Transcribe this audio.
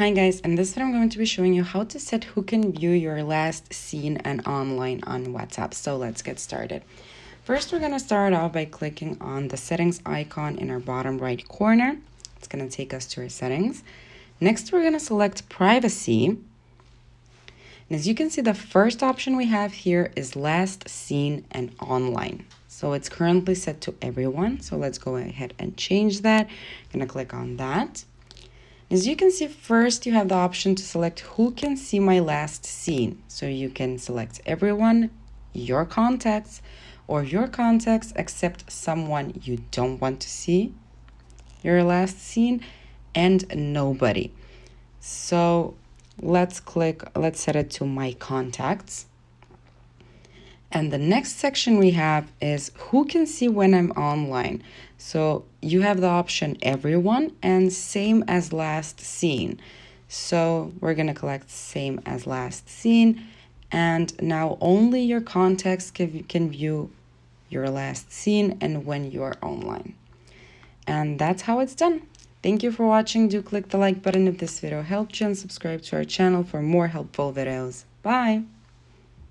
Hi guys, in this video I'm going to be showing you how to set who can view your last seen and online on WhatsApp. So let's get started. First, we're going to start off by clicking on the settings icon in our bottom right corner. It's going to take us to our settings. Next, we're going to select privacy. And as you can see, the first option we have here is last seen and online. So it's currently set to everyone. So let's go ahead and change that. I'm going to click on that. As you can see, first you have the option to select who can see my last seen. So you can select everyone, your contacts, or your contacts except someone you don't want to see your last seen, and nobody. So let's set it to my contacts. And the next section we have is who can see when I'm online. So you have the option everyone and same as last seen. So we're going to select same as last seen. And now only your contacts can view your last seen and when you're online. And that's how it's done. Thank you for watching. Do click the like button if this video helped you and subscribe to our channel for more helpful videos. Bye!